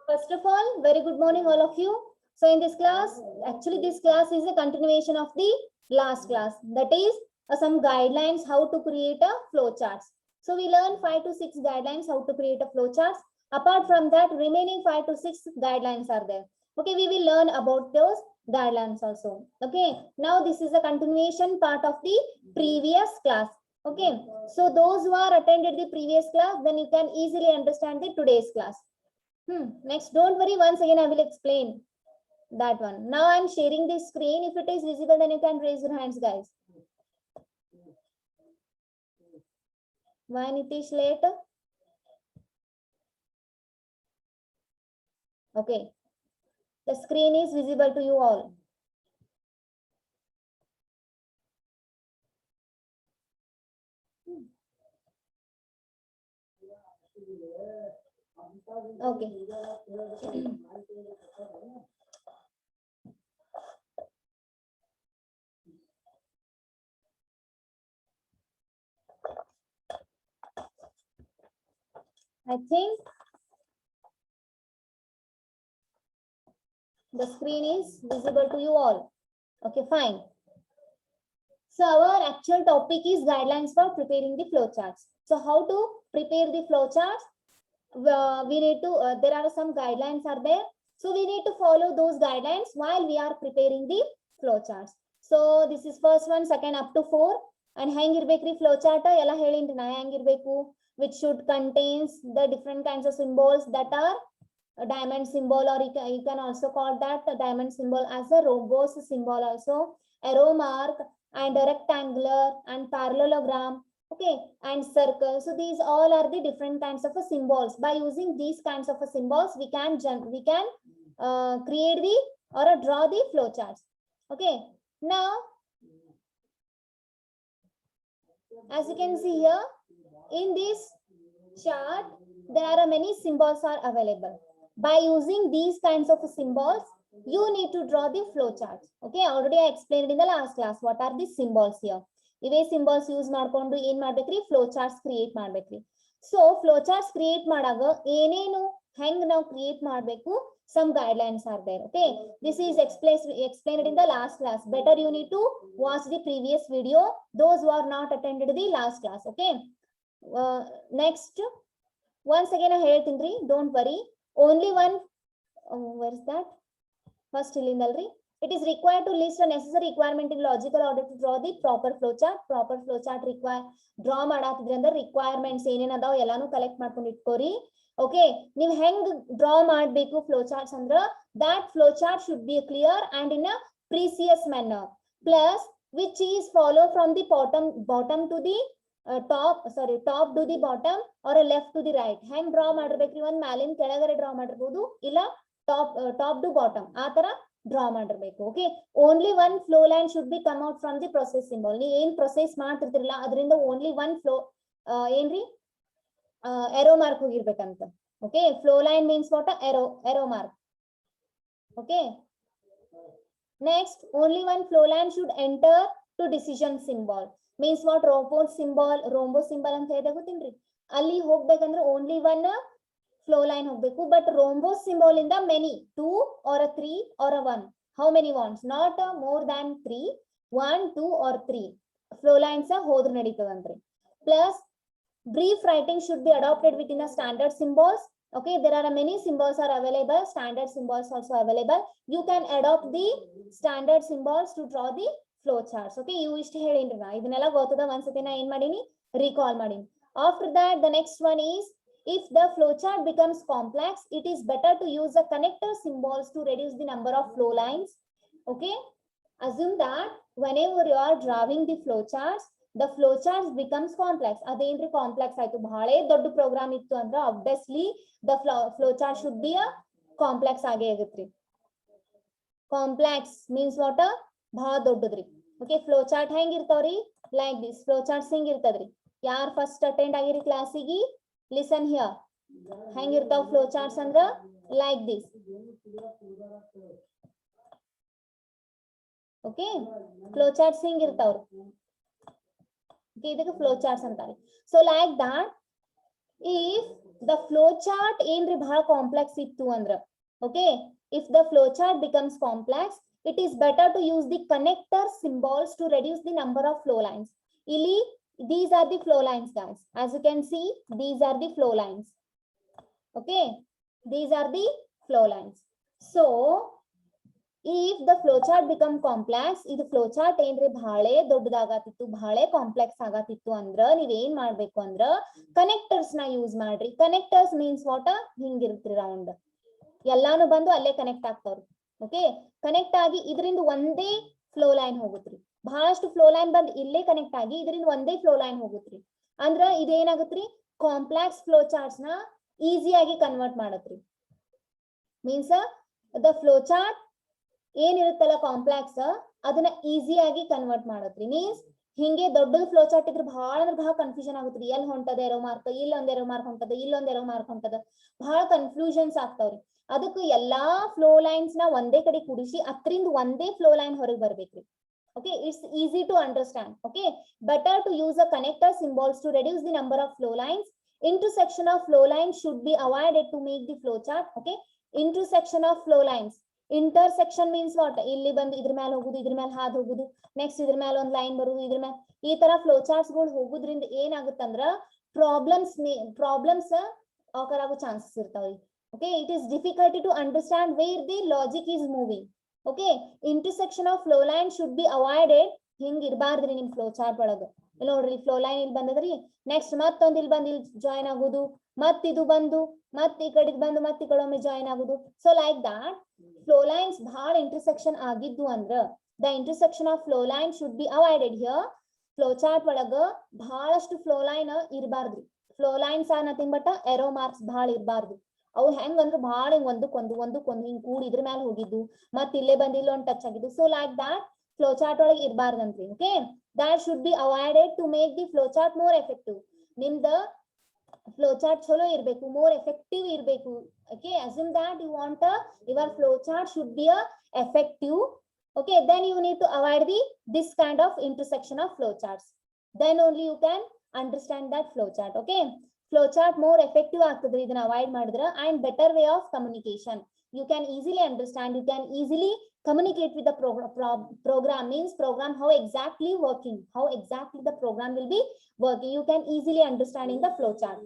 First of all, very good morning, all of you. So in this class, actually this class is a continuation of the last class. That is some guidelines how to create a flow charts. So we learn 5 to 6 guidelines how to create a flow charts. Apart from that, remaining 5 to 6 guidelines are there. Okay, we will learn about those guidelines also. Okay, now this is a continuation part of the previous class. Okay, so those who are attended the previous class, then you can easily understand the today's class. Next, don't worry. Once again, I will explain that one. Now I'm sharing the screen. If it is visible, then you can raise your hands, guys. Why Nitish late? Okay. The screen is visible to you all. Okay. I think the screen is visible to you all. Okay, fine. So our actual topic is guidelines for preparing the flowcharts. So how to prepare the flowcharts? We need to, there are some guidelines are there. So we need to follow those guidelines while we are preparing the flowcharts. So this is first one, second up to 4. And hangirbeku flowchart ella helindri na hangirbeku, which should contains the different kinds of symbols that are a diamond symbol, or you can also call that a diamond symbol as a rhombus symbol also, arrow mark, and a rectangular and parallelogram, okay, and circle. So these all are the different kinds of symbols. By using these kinds of symbols, we can create the or draw the flowcharts. Okay, now as you can see here in this chart, there are many symbols are available. By using these kinds of symbols, you need to draw the flowcharts. Okay, already I explained in the last class what are the symbols here. Ive symbols use ಮಾಡ್ಕೊಂಡು ಏನು ಮಾಡಬೇಕ್ರಿ flowcharts create ಮಾಡಬೇಕ್ರಿ. So flowcharts create ಮಾಡಾಗ ಏನೇನು ಹೆಂಗ್ ನಾವು create ಮಾಡಬೇಕು, some guidelines are there. Okay, this is explained in the last class. Better you need to watch the previous video, those who are not attended the last class. Okay, next, once again I ಹೇಳ್ತೀನಿ, don't worry. Only one, where is that? First illindalri. It is required to list a necessary requirement in logical order to draw the proper flowchart. Proper flowchart require draw ಮಾಡಾತಿದ್ರೆ ಅಂದ್ರೆ requirements ಏನೇನ್ ಅದಾವ ಎಲ್ಲಾನು collect ಮಾಡ್ಕೊಂಡು ಇಟ್ಕೋರಿ. Okay, ನೀವು ಹೆಂಗ್ draw ಮಾಡಬೇಕು flowcharts ಅಂದ್ರ that flowchart should be clear and in a precise manner. Plus, which is follow from the bottom to the top to the bottom or a left to the right. Hang draw ಮಾಡಿರ್ಬೇಕ್ರಿ, ಒಂದ್ ಮ್ಯಾಲಿನ ಕೆಳಗಡೆ draw ಮಾಡಿರ್ಬೋದು, ಇಲ್ಲ top to bottom ಆ ತರ draw ಮಾಡಿರ್ಬೇಕು. Okay, only one flow line should be come out from the process symbol. ನೀವು ಏನ್ ಪ್ರೊಸೆಸ್ ಮಾಡ್ತಿರ್ತಿರಲ್ಲ ಅದರಿಂದ ಓನ್ಲಿ ಒನ್ ಫ್ಲೋ ಏನ್ರಿ ಎರೋ ಮಾರ್ಕ್ ಹೋಗಿರ್ಬೇಕಂತ. Okay, flow line means what? Arrow mark. Okay, next, only one flow line should enter to decision symbol. Means what? rombo symbol ಅಂತ ಹೇಳಿದೆ ಗೊತ್ತೇನ್ರಿ, ಅಲ್ಲಿ ಹೋಗ್ಬೇಕಂದ್ರೆ ಓನ್ಲಿ ಒನ್ ಫ್ಲೋ ಲೈನ್ ಹೋಗ್ಬೇಕು. But rombo symbol ಇಂದ many 2 or a 3 or a 1, how many wants? Not more than 3, 1, 2 or 3 flow lines ಹೋದ್ರ ನಡೀತದಂತ್ರಿ. Plus, brief writing should be adopted within the standard symbols. Okay, there are many symbols are available, standard symbols also available. You can adopt the standard symbols to draw the flow charts. Okay, you ಇಷ್ಟ ಹೇಳಿನ್ರಿ ನಾ ಇದನ್ನೆಲ್ಲ ಗೊತ್ತದ, ಒಂದ್ಸತಿ ನಾ ಏನ್ ಮಾಡೀನಿ, recall ಮಾಡೀನಿ. After that, the next one is, if the flowchart becomes complex, it is better to use the connector symbols to reduce the number of flow lines. Okay, assume that whenever you are drawing the flowcharts, the flowcharts becomes complex. ಅದೇನ್ರಿ complex ಆಯ್ತು, ಬಹಳ ದೊಡ್ಡ program ಇತ್ತು ಅಂದ್ರೆ obviously the flowchart should be a complex ಆಗೇ ಆಗತ್ರಿ. Complex means what? ಬಹಳ ದೊಡ್ಡದ್ರಿ. Okay, flowchart ಹೆಂಗ್ ಇರ್ತಾವ್ರಿ? Like this. flowcharts ಹೆಂಗ್ ಇರ್ತದ್ರಿ? ಯಾರ್ ಫಸ್ಟ್ ಅಟೆಂಡ್ ಆಗಿರಿ ಕ್ಲಾಸಿಗೆ, listen here. ಹೆಂಗ್ ಇರ್ತಾವ flowcharts ಅಂದ್ರ like this. Okay, flowcharts ಹೆಂಗ್ ಇರ್ತಾವ್ರಿ? Okay, ಇದಕ್ಕೆ flowcharts ಅಂತಾರೆ. So like that, if the flow chart ಏನ್ರಿ ಬಹಳ ಕಾಂಪ್ಲೆಕ್ಸ್ ಇತ್ತು ಅಂದ್ರ okay if the flow chart becomes complex it is better to use the connector symbols to reduce the number of flow lines ಇಲ್ಲಿ these are the flow lines guys as you can see these are the flow lines okay these are the flow lines so if the flow chart become complex ಇದು flow chart ಏನ್ರಿ ಬಹಳೆ ದೊಡ್ಡದಾಗತಿತ್ತು ಬಹಳೆ complex ಆಗತಿತ್ತು ಅಂದ್ರ ನೀವ್ ಏನ್ ಮಾಡ್ಬೇಕು ಅಂದ್ರ connectors ನ use ಮಾಡ್ರಿ connectors means what ಹಿಂಗಿರ್ತ್ರಿ round ಎಲ್ಲಾನು ಬಂದು ಅಲ್ಲೇ ಕನೆಕ್ಟ್ ಆಗ್ತಾವ್ರಿ ಓಕೆ ಕನೆಕ್ಟ್ ಆಗಿ ಇದರಿಂದ ಒಂದೇ ಫ್ಲೋ ಲೈನ್ ಹೋಗುತ್ರಿ ಬಹಳಷ್ಟು ಫ್ಲೋ ಲೈನ್ ಬಂದ್ ಇಲ್ಲೇ ಕನೆಕ್ಟ್ ಆಗಿ ಇದರಿಂದ ಒಂದೇ ಫ್ಲೋ ಲೈನ್ ಹೋಗುತ್ರಿ ಅಂದ್ರ ಇದೇನಾಗತ್ರಿ ಕಾಂಪ್ಲೆಕ್ಸ್ ಫ್ಲೋ ಚಾರ್ಟ್ಸ್ ನ ಈಸಿಯಾಗಿ ಕನ್ವರ್ಟ್ ಮಾಡತ್ರಿ ಮೀನ್ಸ್ ದ ಫ್ಲೋ ಚಾರ್ಟ್ ಏನಿರುತ್ತಲ್ಲ ಕಾಂಪ್ಲೆಕ್ಸ್ ಅದನ್ನ ಈಸಿಯಾಗಿ ಕನ್ವರ್ಟ್ ಮಾಡತ್ರಿ ಮೀನ್ಸ್ ಹಿಂಗೆ ದೊಡ್ಡದು ಫ್ಲೋ ಚಾರ್ಟ್ ಇದ್ರೆ ಬಹಳ ಅಂದ್ರೆ ಬಹಳ ಕನ್ಫ್ಯೂಷನ್ ಆಗುತ್ರಿ ಎಲ್ಲಿ ಹೊಂಟದ ಎರೋ ಮಾರ್ಕ್ ಇಲ್ಲೊಂದ್ ಎರೋ ಮಾರ್ಕ್ ಹೊಂಟದ ಇಲ್ಲೊಂದ್ ಎರೋ ಮಾರ್ಕ್ ಹೊಂಟದ ಬಹಳ ಕನ್ಫ್ಯೂಷನ್ಸ್ ಆಗ್ತಾವ್ರಿ ಅದಕ್ಕೆ ಎಲ್ಲಾ ಫ್ಲೋ ಲೈನ್ಸ್ ನ ಒಂದೇ ಕಡೆ ಕೂಡಿಸಿ ಅದ್ರಿಂದ ಒಂದೇ ಫ್ಲೋ ಲೈನ್ ಹೊರಗೆ ಬರ್ಬೇಕ್ರಿ okay it's easy to understand okay better to use a connector symbols to reduce the number of flow lines intersection of flow lines should be avoided to make the flow chart okay intersection of flow lines intersection means what ಇಲ್ಲಿ ಬಂದು ಇದ್ರ ಮೇಲೆ ಹೋಗುದು ಇದ್ರ ಮೇಲೆ ಹಾದು ಹೋಗುದು next ಇದ್ರ ಮೇಲೆ ಒಂದು ಲೈನ್ ಬರುದು ಇದ್ರ ಮೇಲೆ ಈ ತರ ಫ್ಲೋ ಚಾರ್ಟ್ಸ್ ಗಳು ಹೋಗುದ್ರಿಂದ ಏನಾಗುತ್ತಂದ್ರ ಪ್ರಾಬ್ಲಮ್ಸ್ ಆಕರ್ ಆಗೋ ಚಾನ್ಸಸ್ ಇರ್ತಾವ್ರಿ okay it is difficult to understand where the logic is moving okay intersection of flow line should be avoided ಹಿಂಗ್ ಇರಬಾರ್ದ್ರಿ ನಿಮ್ ಫ್ಲೋ ಚಾರ್ಟ್ ಒಳಗ ಇಲ್ಲಿ ನೋಡ್ರಿ ಫ್ಲೋ ಲೈನ್ ಇಲ್ಲಿ ಬಂದದ್ರಿ ನೆಕ್ಸ್ಟ್ ಮತ್ತೊಂದ್ ಇಲ್ಲಿ ಬಂದು ಇಲ್ಲಿ ಜಾಯಿನ್ ಆಗುದು ಮತ್ ಇದು ಬಂದು ಮತ್ ಈ ಕಡೆ ಬಂದು ಮತ್ ಈ ಕಡೆ ಒಮ್ಮೆ ಜಾಯಿನ್ ಆಗುದು so like that flow lines ಬಹಳ ಇಂಟರ್ಸೆಕ್ಷನ್ ಆಗಿದ್ದು ಅಂದ್ರ the intersection of flow line should be avoided here flow chart ಒಳಗ ಬಹಳಷ್ಟು ಫ್ಲೋ ಲೈನ್ ಇರಬಾರ್ದ್ರಿ flow lines are nothing but arrow marks ಬಹಳ ಇರಬಾರ್ದು ಅವು ಹೆಂಗಂದ್ರ ಬಹಳ ಹಿಂಗ್ ಒಂದಕ್ಕೊಂದು ಹಿಂಗ್ ಕೂಡಿ ಇದ್ರ ಮೇಲೆ ಹೋಗಿದ್ದು ಮತ್ ಇಲ್ಲೇ ಬಂದ್ ಇಲ್ಲೊಂದ್ ಟಚ್ ಆಗಿದ್ದು so like that flow chart ಒಳಗೆ ಇರಬಾರ್ದಂತ್ರಿ okay that should be avoided to make the flow chart more effective ನಿಮ್ದ ಫ್ಲೋ ಚಾರ್ಟ್ ಚಲೋ ಇರ್ಬೇಕು ಮೋರ್ ಎಫೆಕ್ಟಿವ್ ಇರ್ಬೇಕು okay assume that you want your flow chart should be effective okay then you need to avoid this kind of intersection of flow charts then only you can understand that flow chart okay flow chart more effective ಆಗ್ತದ್ರಿ ಇದನ್ನ avoid ಮಾಡಿದ್ರ and better way of communication you can easily understand you can easily communicate with the program means program how exactly the program will be working you can easily understand in the flow chart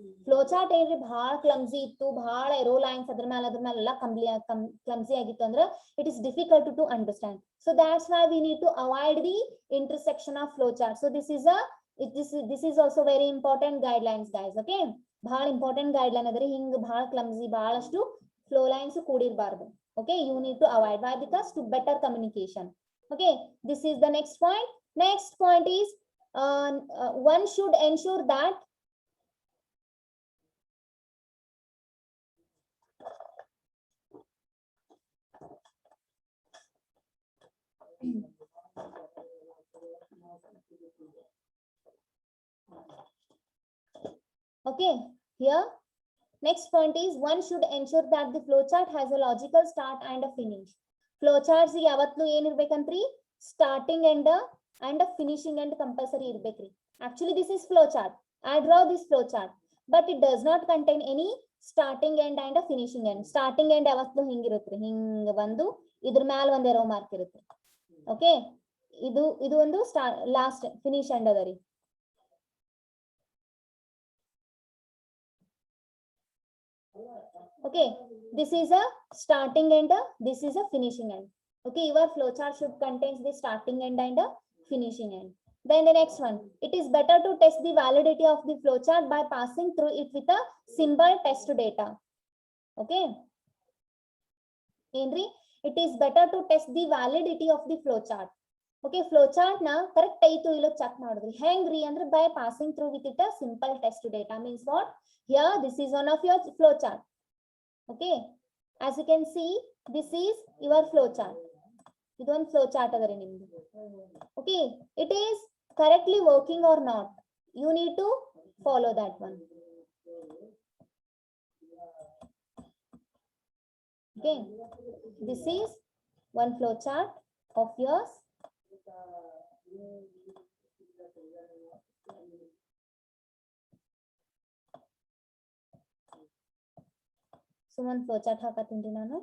ಏನ್ರಿ ಬಹಳ clumsy ಇತ್ತು ಬಹಳ arrow lines ಅದ್ರ ಮೇಲೆ ಎಲ್ಲ clumsy ಆಗಿತ್ತು ಅಂದ್ರೆ it is difficult to understand so that's why we need to avoid the intersection of flow chart so this is also very important guidelines guys okay ಬಹಳ ಇಂಪಾರ್ಟೆಂಟ್ ಗೈಡ್ಲೈನ್ ಅದರಿ ಹಿಂಗ್ ಬಹಳ clumsy ಬಹಳಷ್ಟು ಫ್ಲೋ ಲೈನ್ಸ್ ಕೂಡಿರಬಾರ್ದು okay you need to avoid why because to better communication okay this is the next point is one should ensure that okay here next point is one should ensure that the flow chart has a logical start and a finish flow charts ಯಾವತ್ತೂ ಏನಿರ್ಬೇಕಂತ್ರಿ starting end and a finishing end compulsory ಇರ್ಬೇಕ್ರಿ actually this is flow chart I draw this flow chart but it does not contain any starting end and a finishing end starting end ಯಾವತ್ತೂ ಹಿಂಗಿರುತ್ರಿ ಹಿಂಗ ಬಂದು ಇದ್ರ ಮೇಲೆ ಒಂದ್ arrow mark ಇರುತ್ತೆ okay ಇದು ಒಂದು ಲಾಸ್ಟ್ ಫಿನಿಶ್ ಎಂಡ್ ಅದರಿ okay this is a starting end this is a finishing end okay your flow chart should contains the starting end and a finishing end then the next one it is better to test the validity of the flow chart by passing through it with a symbol test data okay Henry it is better to test the validity of the flow chart okay flow chart na correct aitu illo check madudri hengri andre by passing through with it a simple test data means what here this is one of your flow chart okay as you can see this is your flow chart idu one flow chart adare nimdu okay it is correctly working or not you need to follow that one okay this is one flow chart of yours ಸುಮ್ಮನೆ flow chart ಹಾಕತ್ತೀನಿ ನಾನು.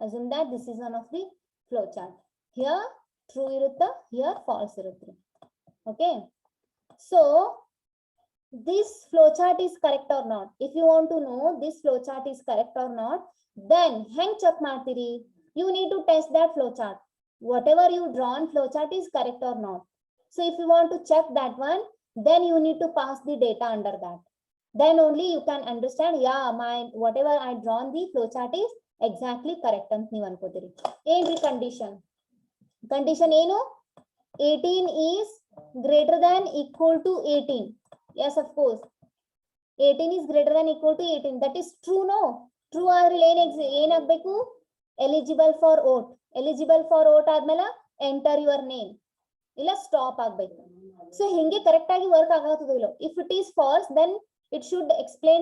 Assume that this is one of the flow chart. Here true irutta, here false irutta. Okay. So this flow chart is correct or not. If you want to know this flow chart is correct or not, then hang check martiri. You need to test that flow chart. Whatever you drawn flow chart is correct or not. So if you want to check that one, then you need to pass the data under that. Then only you can understand, yeah, my whatever I drawn the flow chart is exactly correct ant ನೀವು ಅನ್ಕೋತೀರಿ. ಏನ್ರಿ condition? Condition ಏನು? 18 is greater than equal to 18. Yes, of course. 18 is greater than equal to 18. That is true, no? True ಆದ್ರೆ ಏನಾಗಬೇಕು? Eligible for vote. Eligible for vote ಆದ್ಮೇಲೆ enter your name. ಇಲ್ಲ stop ಆಗ್ಬೇಕು. So ಹಿಂಗೆ correct ಆಗಿ work ಆಗತ್ತದಿಲ್ಲ. If it is false, then it should explain,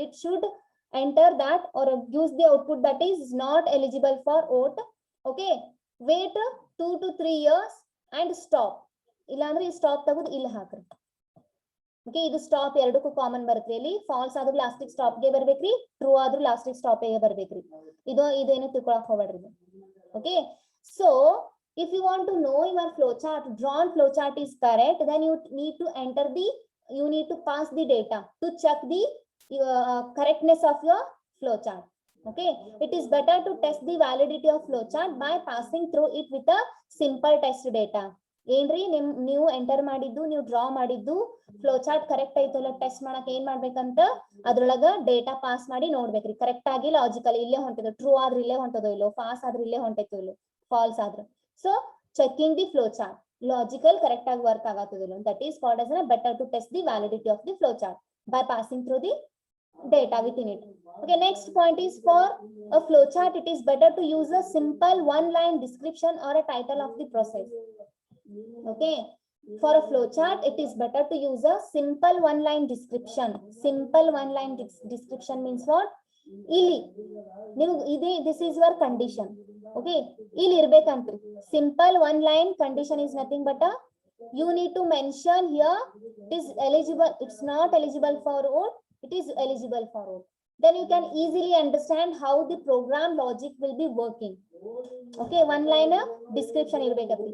it should enter that or use the output that is not eligible for vote. Okay, wait 2 to 3 years and stop. ಇಲ್ಲಾಂದ್ರೆ ಈ stop ತೆಗೆದು ಇಲ್ಲಿ ಹಾಕ್ರಿ. Okay, ಇದು stop ಎರಡಕ್ಕೂ common ಬರುತ್ತೆ. ಇಲ್ಲಿ falls ಆದ್ರೂ ಲಾಸ್ಟಿಗೆ ಸ್ಟಾಪ್ ಗೆ ಬರ್ಬೇಕ್ರಿ, ಟ್ರೂ ಆದ್ರೂ ಲಾಸ್ಟಿಗೆ ಸ್ಟಾಪ್ ಗೆ ಬರ್ಬೇಕ್ರಿ. ಇದೇನು ತಿಳ್ಕೊಳಕ್ ಹೋಗ್ಬೇಡ್ರಿ. Okay, so if you want to know your flow chart, drawn flow chart is correct, then you need to enter the, you need to pass the data to check the correctness of your flow chart. Okay, it is better to test the validity of flow chart by passing through it with a simple test data. ಏನ್ರಿ ನೀವು enter ಮಾಡಿದ್ದು, ನೀವು draw ಮಾಡಿದ್ದು flow chart correct ಐತಲ್ಲ test ಮಾಡಕ್ ಏನ್ ಮಾಡ್ಬೇಕಂತ ಅದ್ರೊಳಗ ಡೇಟಾ ಪಾಸ್ ಮಾಡಿ ನೋಡ್ಬೇಕ್ರಿ. ಕರೆಕ್ಟ್ ಆಗಿ ಲಾಜಿಕಲ್ ಇಲ್ಲೇ ಹೊಂಟಿದ್ದು, ಟ್ರೂ ಆದ್ರೆ ಇಲ್ಲೇ ಹೊಂಟದೋ ಇಲ್ಲೋ, ಪಾಸ್ ಆದ್ರೆ ಇಲ್ಲೇ ಹೊಂಟೈತೋ ಇಲ್ಲೋ, ಫಾಲ್ಸ್ ಆದ್ರೆ. So checking the flow chart logical correct ಆಗಿ ವರ್ಕ್ ಆಗತ್ತದಿಲ್ಲ. That is called as better to test the validity of the flow chart by passing through the data within it. Okay, next point is for a flow chart, it is better to use a simple one line description or a title of the process. Okay, for a flow chart, it is better to use a simple one line description. Simple one line description means what? Ili this is your condition. Okay, ಇಲ್ಲಿ ಇರಬೇಕಂತ್ರಿ. Simple one line condition is nothing but a, you need to mention here it is eligible, it's not eligible for vote, it is eligible for vote. Then you can easily understand how the program logic will be working. Okay, one line description ಇರಬೇಕಂತ್ರಿ.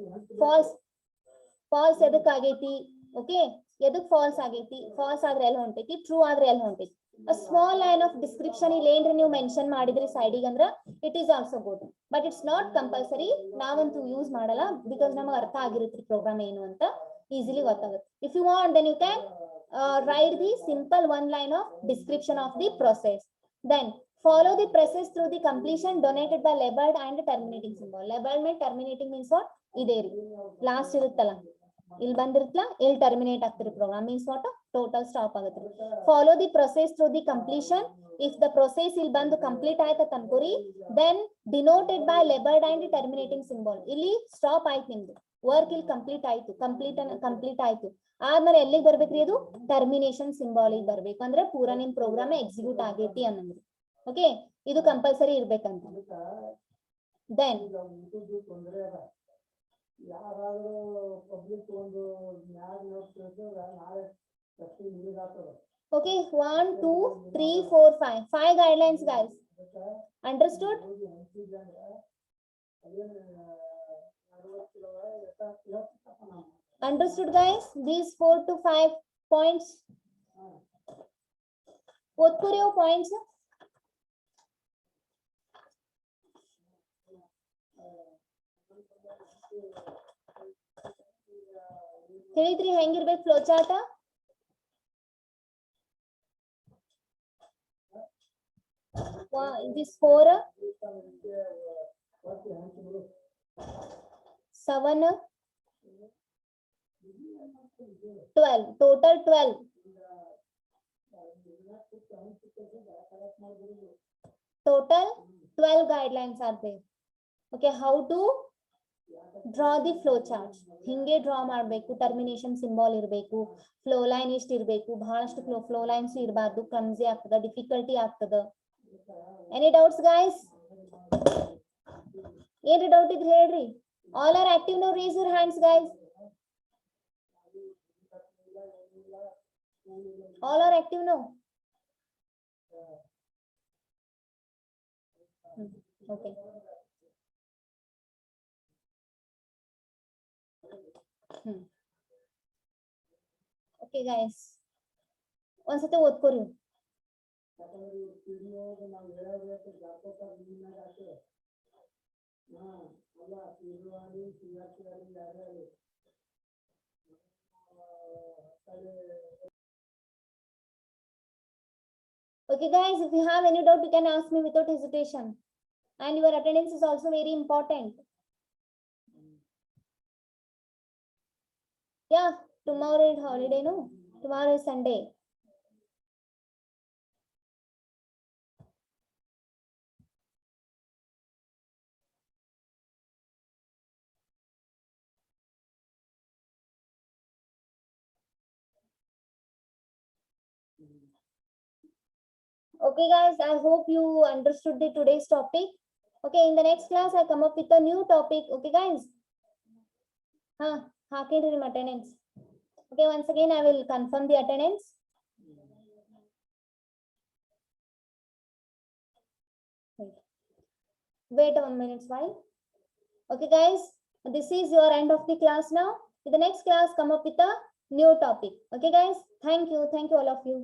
False ಎದಕ್ ಆಗೈತಿ, okay, ಎದಕ್ falls ಆಗೈತಿ, falls ಆದ್ರೆ ಎಲ್ಲಿ ಹೊಂಟೈತಿ, true ಆದ್ರೆ ಎಲ್ಲಿ ಹೊಂಟೈತಿ. a small line of description ಇಲ್ಲಿ ಏನ್ರಿ ನೀವು ಮೆನ್ಷನ್ ಮಾಡಿದ್ರಿ ಸೈಡಿಗೆ ಅಂದ್ರ it is also good, but it's not compulsory. ನಾವಂತೂ ಯೂಸ್ ಮಾಡಲ್ಲ, ಬಿಕಾಸ್ ನಮಗೆ ಅರ್ಥ ಆಗಿರುತ್ತೆ ಪ್ರೋಗ್ರಾಮ್ ಏನು ಅಂತ ಈಸಿಲಿ ಗೊತ್ತಾಗುತ್ತೆ. if you want, then you can write the simple one line of description of the process. Then follow the process through the completion donated by labeled and terminating symbol. Labeled means terminating means what? ಇದೇ ರೀ last ಇರುತ್ತಲ್ಲ, ಇಲ್ಲಿ ಬಂದಿರುತ್ತಲ್ಲ, ಇಲ್ಲಿ terminate ಆಗ್ತಿರಿ program means what? Total stop ಆಗುತ್ತೆ. Follow the process through the completion. If the process ಇಲ್ಲಿ ಬಂದು ಕಂಪ್ಲೀಟ್ ಆಯ್ತಾ ಅನ್ಕೋರಿ, then denoted by labelled and terminating symbol. ಇಲ್ಲಿ ಸ್ಟಾಪ್ ಆಯ್ತು, ನಿಮ್ದು ವರ್ಕ್ ಇಲ್ಲಿ ಕಂಪ್ಲೀಟ್ ಆಯ್ತು, ಕಂಪ್ಲೀಟ್ ಆಯ್ತು ಆದ್ಮೇಲೆ ಎಲ್ಲಿಗೆ ಬರ್ಬೇಕ್ರಿ? ಅದು ಟರ್ಮಿನೇಷನ್ ಸಿಂಬಲ್ ಗೆ ಬರ್ಬೇಕು. ಅಂದ್ರೆ ಪೂರಾ ನಿಮ್ ಪ್ರೋಗ್ರಾಮ್ ಎಕ್ಸಿಕ್ಯೂಟ್ ಆಗೈತಿ ಅನ್ನಂದ್ರಿ. ಓಕೆ, ಇದು ಕಂಪಲ್ಸರಿ ಇರ್ಬೇಕಂತ. Then okay, 1 2 3 4 5 guidelines, guys. Understood? Understood, guys? These 4 to 5 points. What were your points? ಹೇಳಿದ್ರಿ ಹೆಂಗಿರ್ಬೇಕು flow chart? this 4 7 12 total 12 guidelines are there. Okay, how to draw the flow chart. ಹಿಂಗೆ draw ಮಾಡ್ಬೇಕು. Termination symbol ಇರಬೇಕು, flow line ಇಷ್ಟ ಇರಬೇಕು, ಬಹಳಷ್ಟು flow lines ಇರಬಾರ್ದು, clumsy ಆಗ್ತದ, ಡಿಫಿಕಲ್ಟಿ ಆಗ್ತದ. Any doubts guys? ಏನ್ರಿ ಡೌಟ್ ಇದ್ರೆ ಹೇಳ್ರಿ. All are active now. Raise your hands, guys. All are active now. Okay. Okay, guys. ಒಂದ್ಸತಿ ಓದ್ಕೋರಿ. Okay, guys, if you have any doubt, you can ask me without hesitation. And your attendance is also very important. Yeah, tomorrow is holiday, no? Tomorrow is Sunday. Okay, guys, I hope you understood the today's topic. Okay, in the next class, I come up with a new topic. Okay, guys. Attendance. Okay, once again, I will confirm the attendance. Wait 1 minute while. Okay, guys, this is your end of the class now. In the next class, come up with a new topic. Okay, guys, thank you all of you.